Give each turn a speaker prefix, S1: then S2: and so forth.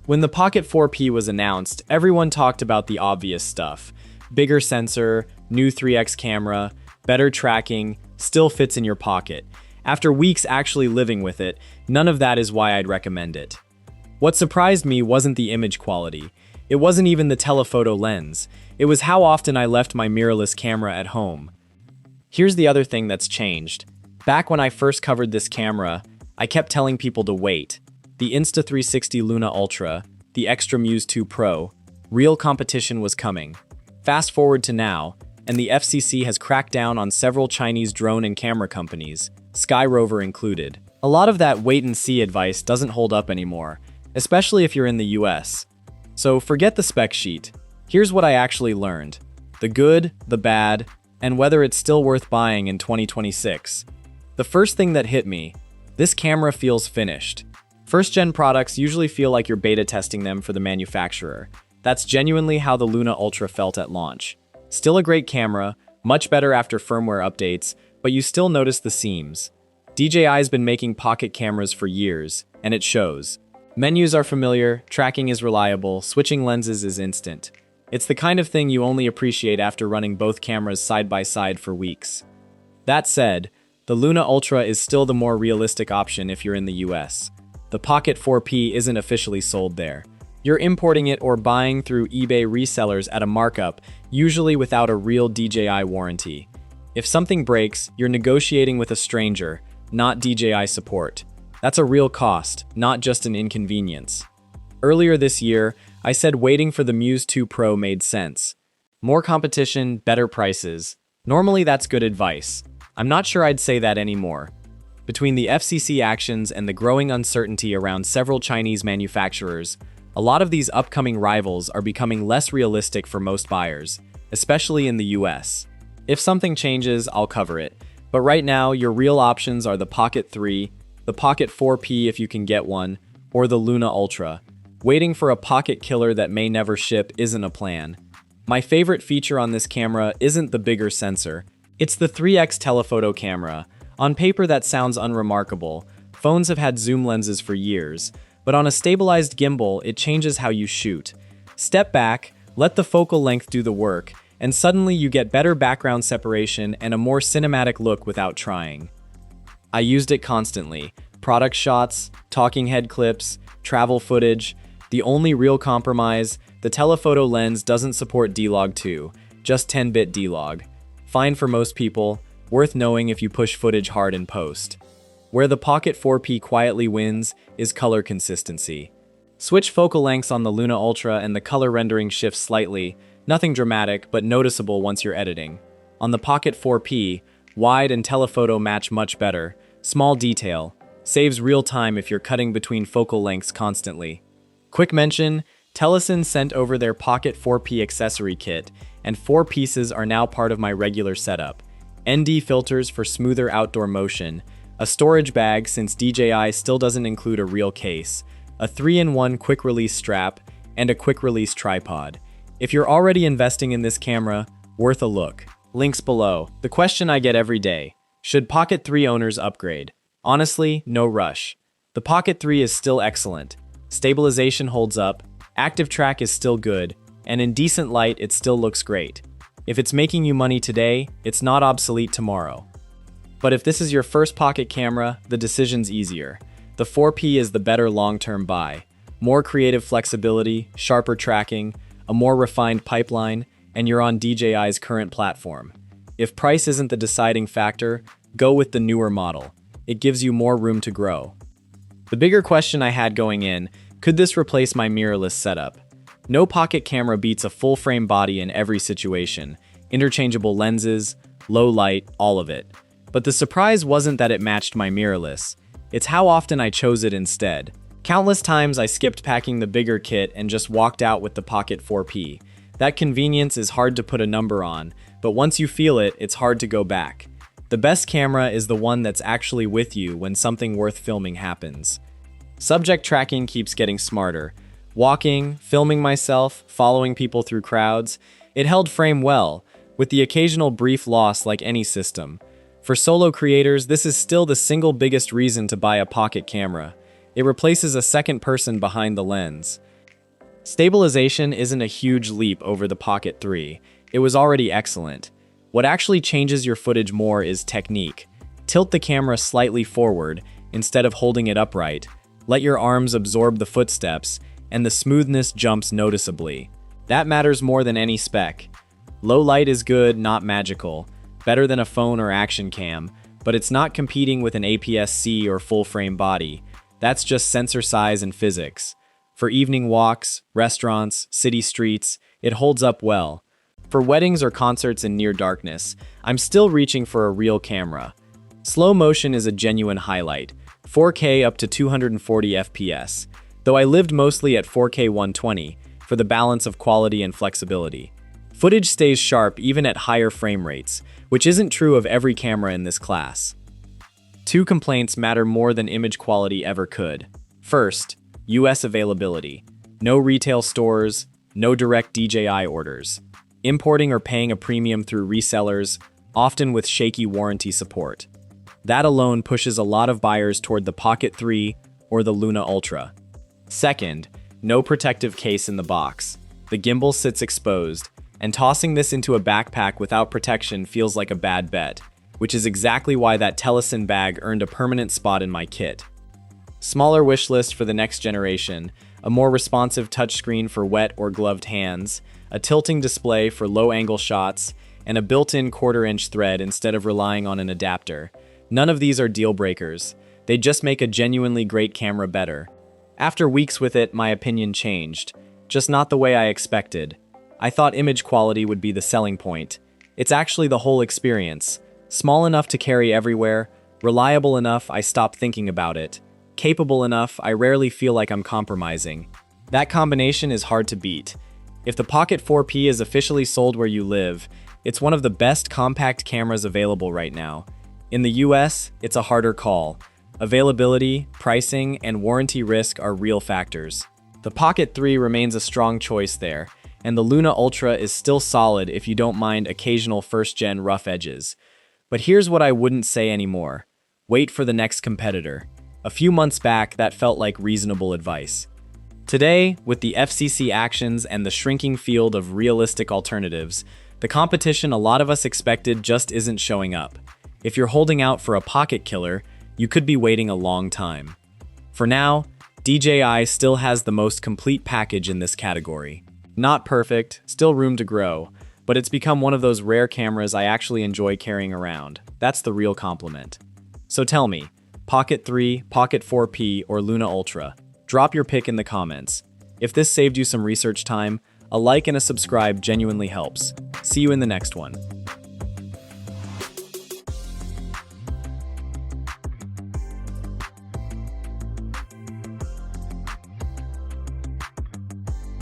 S1: When the Pocket 4P was announced, everyone talked about the obvious stuff. Bigger sensor, new 3x camera, better tracking, still fits in your pocket. After weeks actually living with it, none of that is why I'd recommend it. What surprised me wasn't the image quality. It wasn't even the telephoto lens. It was how often I left my mirrorless camera at home. Here's the other thing that's changed. Back when I first covered this camera, I kept telling people to wait. The Insta360 Luna Ultra, the Extra Muse 2 Pro, real competition was coming. Fast forward to now, and the FCC has cracked down on several Chinese drone and camera companies, Sky Rover included. A lot of that wait-and-see advice doesn't hold up anymore, especially if you're in the US. So forget the spec sheet. Here's what I actually learned. The good, the bad, and whether it's still worth buying in 2026. The first thing that hit me, this camera feels finished. First-gen products usually feel like you're beta testing them for the manufacturer. That's genuinely how the Luna Ultra felt at launch. Still a great camera, much better after firmware updates, but you still notice the seams. DJI's been making pocket cameras for years, and it shows. Menus are familiar, tracking is reliable, switching lenses is instant. It's the kind of thing you only appreciate after running both cameras side by side for weeks. That said, the Luna Ultra is still the more realistic option if you're in the US. The Pocket 4P isn't officially sold there. You're importing it or buying through eBay resellers at a markup, usually without a real DJI warranty. If something breaks, you're negotiating with a stranger, not DJI support. That's a real cost, not just an inconvenience. Earlier this year, I said waiting for the Muse 2 Pro made sense. More competition, better prices. Normally that's good advice. I'm not sure I'd say that anymore. Between the FCC actions and the growing uncertainty around several Chinese manufacturers, a lot of these upcoming rivals are becoming less realistic for most buyers, especially in the US. If something changes, I'll cover it. But right now, your real options are the Pocket 3, the Pocket 4P if you can get one, or the Luna Ultra. Waiting for a pocket killer that may never ship isn't a plan. My favorite feature on this camera isn't the bigger sensor. It's the 3x telephoto camera. On paper that sounds unremarkable. Phones have had zoom lenses for years, but on a stabilized gimbal, it changes how you shoot. Step back, let the focal length do the work, and suddenly you get better background separation and a more cinematic look without trying. I used it constantly. Product shots, talking head clips, travel footage. The only real compromise, the telephoto lens doesn't support D-Log 2, just 10-bit D-Log. Fine for most people, worth knowing if you push footage hard in post. Where the Pocket 4P quietly wins is color consistency. Switch focal lengths on the Luna Ultra and the color rendering shifts slightly, nothing dramatic but noticeable once you're editing. On the Pocket 4P, wide and telephoto match much better, small detail, saves real time if you're cutting between focal lengths constantly. Quick mention, Telesin sent over their Pocket 4P accessory kit, and 4 pieces are now part of my regular setup. ND filters for smoother outdoor motion, a storage bag since DJI still doesn't include a real case, a 3-in-1 quick-release strap, and a quick-release tripod. If you're already investing in this camera, worth a look. Links below. The question I get every day, should Pocket 3 owners upgrade? Honestly, no rush. The Pocket 3 is still excellent. Stabilization holds up, active track is still good, and in decent light it still looks great. If it's making you money today, it's not obsolete tomorrow. But if this is your first pocket camera, the decision's easier. The 4P is the better long-term buy. More creative flexibility, sharper tracking, a more refined pipeline, and you're on DJI's current platform. If price isn't the deciding factor, go with the newer model. It gives you more room to grow. The bigger question I had going in, could this replace my mirrorless setup? No pocket camera beats a full-frame body in every situation. Interchangeable lenses, low light, all of it. But the surprise wasn't that it matched my mirrorless. It's how often I chose it instead. Countless times I skipped packing the bigger kit and just walked out with the Pocket 4P. That convenience is hard to put a number on, but once you feel it, it's hard to go back. The best camera is the one that's actually with you when something worth filming happens. Subject tracking keeps getting smarter. Walking, filming myself, following people through crowds, it held frame well, with the occasional brief loss like any system. For solo creators, this is still the single biggest reason to buy a pocket camera. It replaces a second person behind the lens. Stabilization isn't a huge leap over the Pocket 3. It was already excellent. What actually changes your footage more is technique. Tilt the camera slightly forward instead of holding it upright. Let your arms absorb the footsteps, and the smoothness jumps noticeably. That matters more than any spec. Low light is good, not magical. Better than a phone or action cam, but it's not competing with an APS-C or full-frame body. That's just sensor size and physics. For evening walks, restaurants, city streets, it holds up well. For weddings or concerts in near darkness, I'm still reaching for a real camera. Slow motion is a genuine highlight, 4K up to 240 FPS, though I lived mostly at 4K 120 for the balance of quality and flexibility. Footage stays sharp even at higher frame rates, which isn't true of every camera in this class. Two complaints matter more than image quality ever could. First, US availability. No retail stores, no direct DJI orders. Importing or paying a premium through resellers, often with shaky warranty support. That alone pushes a lot of buyers toward the Pocket 3 or the Luna Ultra. Second, no protective case in the box. The gimbal sits exposed, and tossing this into a backpack without protection feels like a bad bet, which is exactly why that Telesin bag earned a permanent spot in my kit. Smaller wish list for the next generation, a more responsive touchscreen for wet or gloved hands, a tilting display for low-angle shots, and a built-in quarter-inch thread instead of relying on an adapter. None of these are deal breakers. They just make a genuinely great camera better. After weeks with it, my opinion changed. Just not the way I expected. I thought image quality would be the selling point. It's actually the whole experience. Small enough to carry everywhere, reliable enough I stop thinking about it, capable enough I rarely feel like I'm compromising. That combination is hard to beat. If the Pocket 4P is officially sold where you live, it's one of the best compact cameras available right now. In the US, it's a harder call. Availability, pricing, and warranty risk are real factors. The Pocket 3 remains a strong choice there, and the Luna Ultra is still solid if you don't mind occasional first-gen rough edges. But here's what I wouldn't say anymore. Wait for the next competitor. A few months back, that felt like reasonable advice. Today, with the FCC actions and the shrinking field of realistic alternatives, the competition a lot of us expected just isn't showing up. If you're holding out for a pocket killer, you could be waiting a long time. For now, DJI still has the most complete package in this category. Not perfect, still room to grow, but it's become one of those rare cameras I actually enjoy carrying around. That's the real compliment. So tell me, Pocket 3, Pocket 4P, or Luna Ultra? Drop your pick in the comments. If this saved you some research time, a like and a subscribe genuinely helps. See you in the next one.